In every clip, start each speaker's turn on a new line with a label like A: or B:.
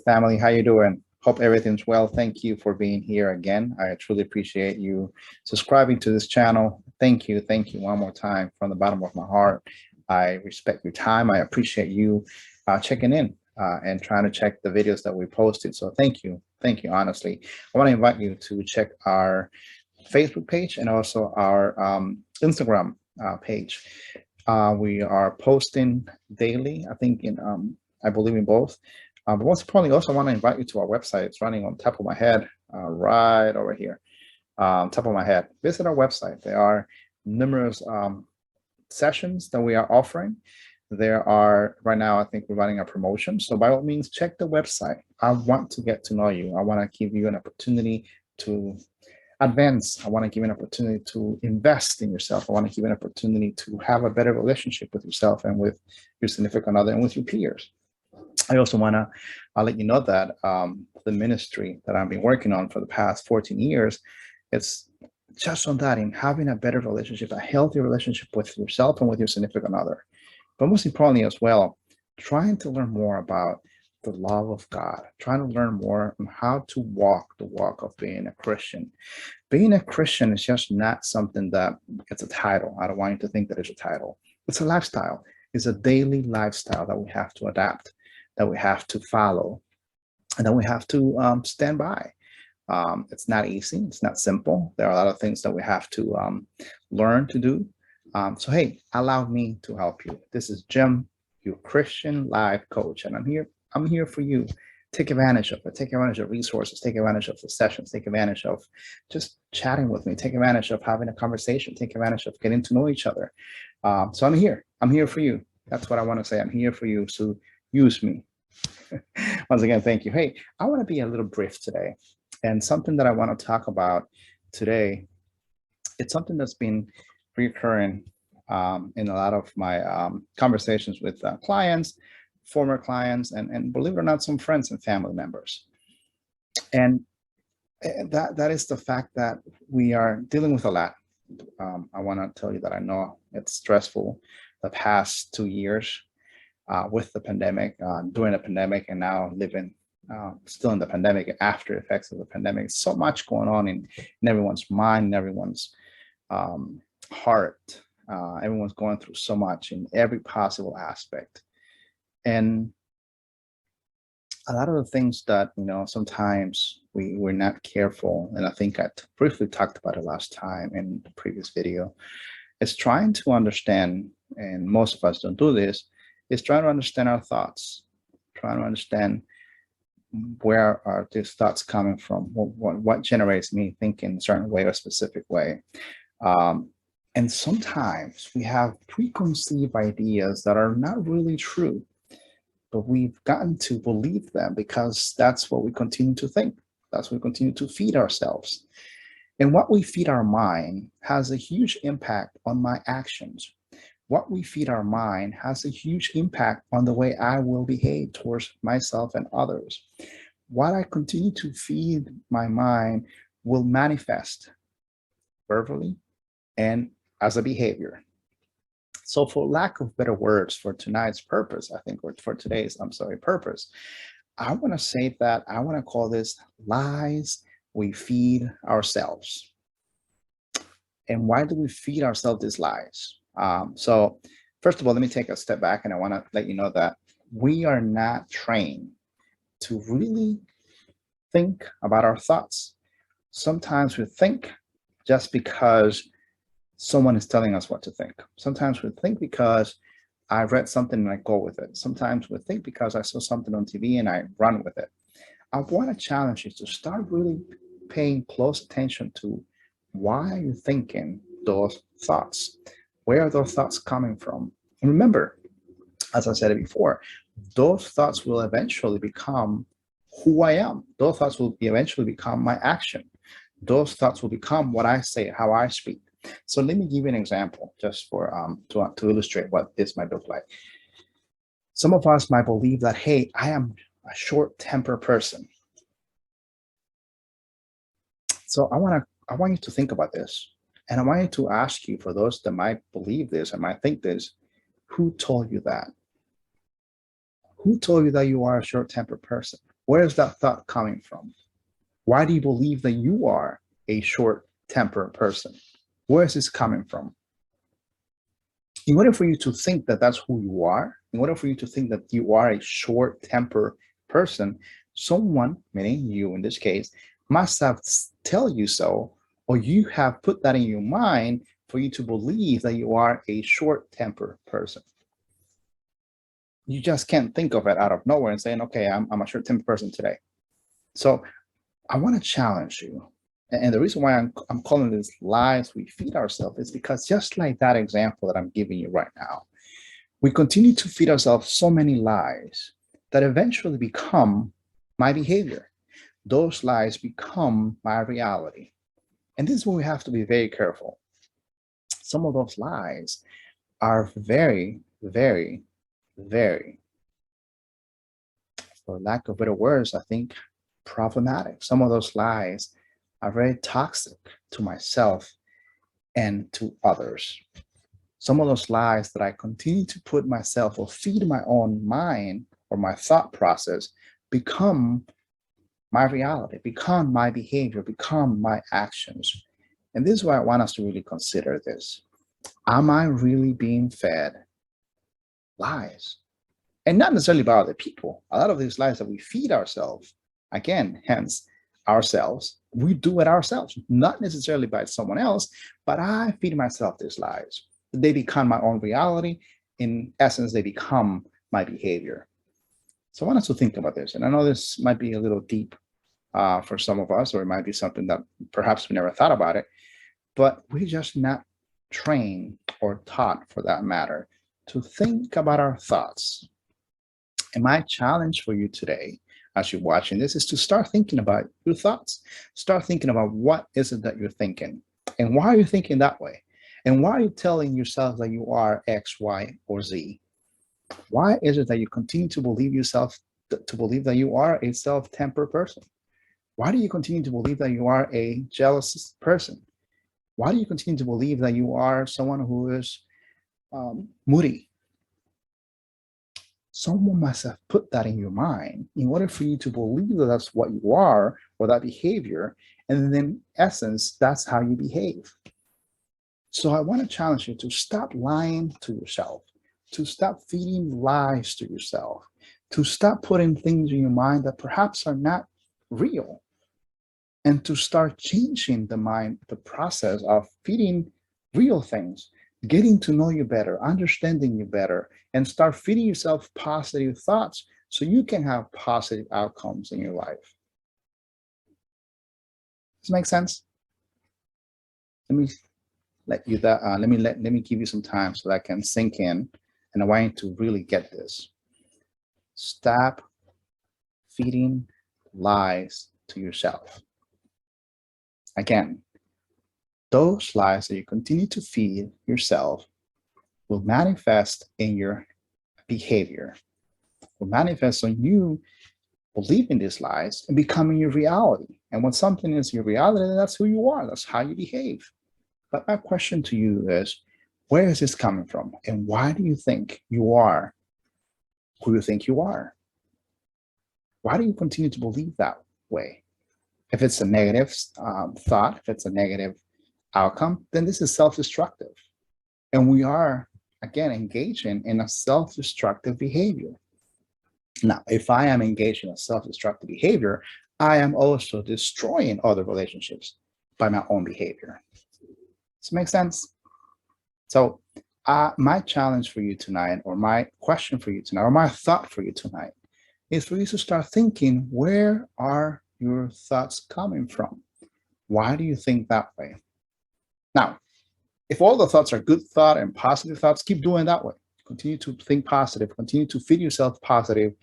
A: family. How you doing? Hope everything's well. Thank you for being here again. I truly appreciate you subscribing to this channel. Thank you. Thank you one more time from the bottom of my heart. I respect your time. I appreciate you checking in and trying to check the videos that we posted. So thank you. Thank you, honestly. I want to invite you to check our Facebook page and also our Instagram page. We are posting daily, I think I believe in both. But most importantly, also want to invite you to our website. It's running on top of my head, right over here, top of my head. Visit our website. There are numerous sessions that we are offering. There are, right now, I think we're running a promotion. So by all means, check the website. I want to get to know you. I want to give you an opportunity to advance. I want to give you an opportunity to invest in yourself. I want to give you an opportunity to have a better relationship with yourself and with your significant other and with your peers. I also want to let you know that the ministry that I've been working on for the past 14 years, it's just on that, in having a better relationship, a healthy relationship with yourself and with your significant other. But most importantly as well, trying to learn more about the love of God, trying to learn more on how to walk the walk of being a Christian. Being a Christian is just not something that it's a title. I don't want you to think that it's a title. It's a lifestyle. It's a daily lifestyle that we have to adapt, that we have to follow, and that we have to stand by. It's not easy. It's not simple. There are a lot of things that we have to learn to do. So, hey, allow me to help you. This is Jim, your Christian life coach, and I'm here for you. Take advantage of it. Take advantage of resources. Take advantage of the sessions. Take advantage of just chatting with me. Take advantage of having a conversation. Take advantage of getting to know each other. So I'm here. I'm here for you. That's what I want to say. I'm here for you. So use me. Once again, thank you. Hey, I want to be a little brief today. And something that I want to talk about today, it's something that's been recurring in a lot of my conversations with clients, former clients, and believe it or not, some friends and family members. And that is the fact that we are dealing with a lot. I want to tell you that I know it's stressful the past 2 years with the pandemic, during the pandemic, and now living still in the pandemic, after effects of the pandemic. So much going on in everyone's mind, in everyone's heart. Everyone's going through so much in every possible aspect. And a lot of the things that, sometimes we're not careful, and I think I briefly talked about it last time in the previous video, is trying to understand, and most of us don't do this, is trying to understand our thoughts, trying to understand where are these thoughts coming from, what generates me thinking a certain way or a specific way. And sometimes we have preconceived ideas that are not really true, but we've gotten to believe them because that's what we continue to think. That's what we continue to feed ourselves. And what we feed our mind has a huge impact on my actions. What we feed our mind has a huge impact on the way I will behave towards myself and others. What I continue to feed my mind will manifest verbally and as a behavior. So for lack of better words for tonight's purpose, I think, or for today's, purpose, I want to say that I want to call this lies we feed ourselves. And why do we feed ourselves these lies? So first of all, let me take a step back, and I want to let you know that we are not trained to really think about our thoughts. Sometimes we think just because someone is telling us what to think. Sometimes we think because I read something and I go with it. Sometimes we think because I saw something on TV and I run with it. I want to challenge you to start really paying close attention to why are you thinking those thoughts? Where are those thoughts coming from? And remember, as I said it before, those thoughts will eventually become who I am. Those thoughts will eventually become my action. Those thoughts will become what I say, how I speak. So let me give you an example just for to illustrate what this might look like. Some of us might believe that, hey, I am a short-tempered person. So I want you to think about this. And I want you to ask you, for those that might believe this and might think this, who told you that? Who told you that you are a short-tempered person? Where is that thought coming from? Why do you believe that you are a short-tempered person? Where is this coming from? In order for you to think that that's who you are, in order for you to think that you are a short-tempered person, someone, meaning you in this case, must have tell you so, or you have put that in your mind for you to believe that you are a short-tempered person. You just can't think of it out of nowhere and saying, okay, I'm a short-tempered person today. So I want to challenge you. And the reason why I'm calling this lies we feed ourselves is because just like that example that I'm giving you right now, we continue to feed ourselves so many lies that eventually become my behavior. Those lies become my reality. And this is where we have to be very careful. Some of those lies are very, very, very, for lack of better words, I think, problematic. Some of those lies are very toxic to myself and to others. Some of those lies that I continue to put myself or feed my own mind or my thought process become my reality, become my behavior, become my actions. And this is why I want us to really consider this. Am I really being fed lies? And not necessarily by other people. A lot of these lies that we feed ourselves, again, hence ourselves, we do it ourselves, not necessarily by someone else, but I feed myself these lies. They become my own reality. In essence, they become my behavior. So I want us to think about this. And I know this might be a little deep for some of us, or it might be something that perhaps we never thought about it, but we're just not trained or taught, for that matter, to think about our thoughts. And my challenge for you today, as you're watching this, is to start thinking about your thoughts. Start thinking about what is it that you're thinking, and why are you thinking that way? And why are you telling yourself that you are X, Y, or Z? Why is it that you continue to believe that you are a self-tempered person? Why do you continue to believe that you are a jealous person? Why do you continue to believe that you are someone who is moody? Someone must have put that in your mind in order for you to believe that that's what you are, or that behavior, and then in essence, that's how you behave. So I want to challenge you to stop lying to yourself, to stop feeding lies to yourself, to stop putting things in your mind that perhaps are not real, and to start changing the process of feeding real things, getting to know you better, understanding you better, and start feeding yourself positive thoughts so you can have positive outcomes in your life. Does it make sense? Let me let me give you some time so that can sink in, and I want you to really get this. Stop feeding lies to yourself. Again, those lies that you continue to feed yourself will manifest in your behavior, will manifest on you believing these lies and becoming your reality. And when something is your reality, then that's who you are. That's how you behave. But my question to you is, where is this coming from? And why do you think you are who you think you are? Why do you continue to believe that way? If it's a negative thought, if it's a negative outcome, then this is self-destructive. And we are, again, engaging in a self-destructive behavior. Now, if I am engaged in a self-destructive behavior, I am also destroying other relationships by my own behavior. Does it make sense? So my challenge for you tonight, or my question for you tonight, or my thought for you tonight, is for you to start thinking, where are your thoughts coming from? Why do you think that way? Now, if all the thoughts are good thought and positive thoughts, keep doing that way. Continue to think positive, continue to feed yourself positive,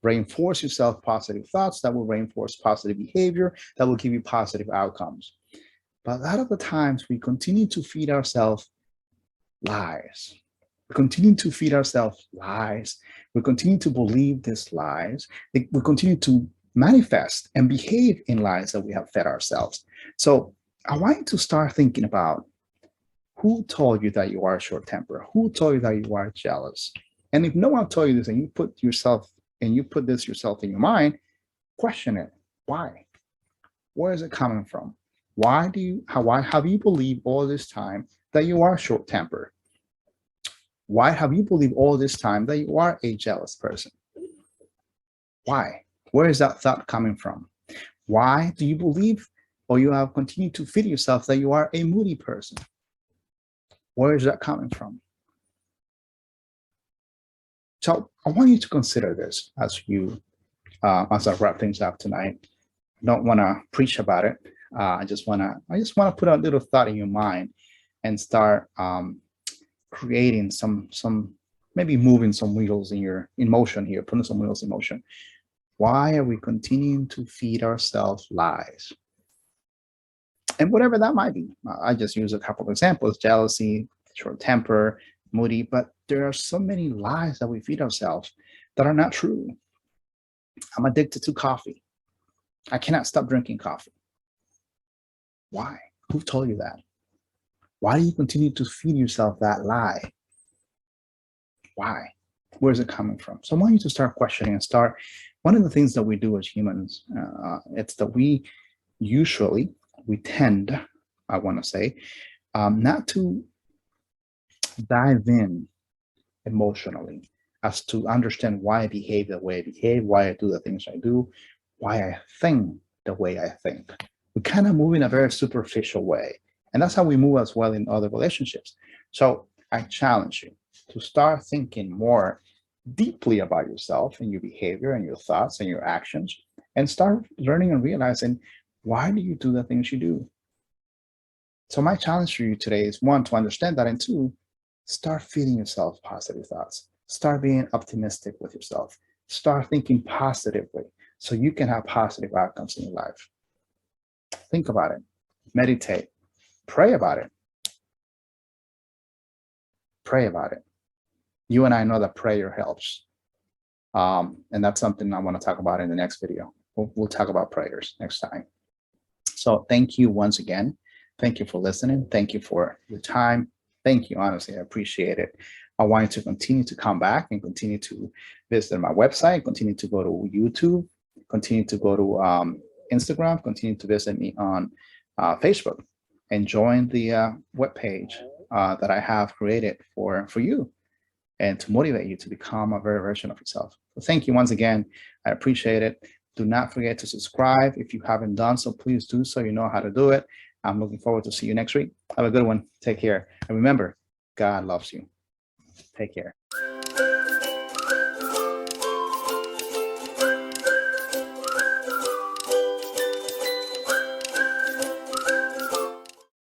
A: reinforce yourself positive thoughts that will reinforce positive behavior, that will give you positive outcomes. But a lot of the times we continue to feed ourselves lies. We continue to feed ourselves lies. We continue to believe these lies. We continue to manifest and behave in lies that we have fed ourselves. So I want you to start thinking about, who told you that you are short-tempered? Who told you that you are jealous? And if no one told you this, and you put this yourself in your mind, Question it. Why? Where is it coming from? Why have you believed all this time that you are short-tempered? Why have you believed all this time that you are a jealous person? Why? Where is that thought coming from? Why do you believe, or you have continued to feed yourself, that you are a moody person? Where is that coming from? So I want you to consider this as I wrap things up tonight. I don't want to preach about it. I just want to put a little thought in your mind and start creating some maybe moving some wheels in motion here, putting some wheels in motion. Why are we continuing to feed ourselves lies? And whatever that might be. I just use a couple of examples: jealousy, short temper, moody, but there are so many lies that we feed ourselves that are not true. I'm addicted to coffee. I cannot stop drinking coffee. Why? Who told you that? Why do you continue to feed yourself that lie? Why? Where is it coming from? So I want you to start questioning and start. One of the things that we do as humans, it's that we tend, I want to say, not to dive in emotionally as to understand why I behave the way I behave, why I do the things I do, why I think the way I think. We kind of move in a very superficial way. And that's how we move as well in other relationships. So I challenge you to start thinking more deeply about yourself and your behavior and your thoughts and your actions, and start learning and realizing, why do you do the things you do? So my challenge for you today is, one, to understand that, and two, start feeding yourself positive thoughts. Start being optimistic with yourself. Start thinking positively so you can have positive outcomes in your life. Think about it. Meditate. Pray about it. Pray about it. You and I know that prayer helps. And that's something I want to talk about in the next video. We'll talk about prayers next time. So thank you once again. Thank you for listening. Thank you for your time. Thank you. Honestly, I appreciate it. I want you to continue to come back and continue to visit my website, continue to go to YouTube, continue to go to Instagram, continue to visit me on Facebook, and join the webpage that I have created for you, and to motivate you to become a better version of yourself. So thank you once again. I appreciate it. Do not forget to subscribe. If you haven't done so, please do so. You know how to do it. I'm looking forward to see you next week. Have a good one. Take care. And remember, God loves you. Take care.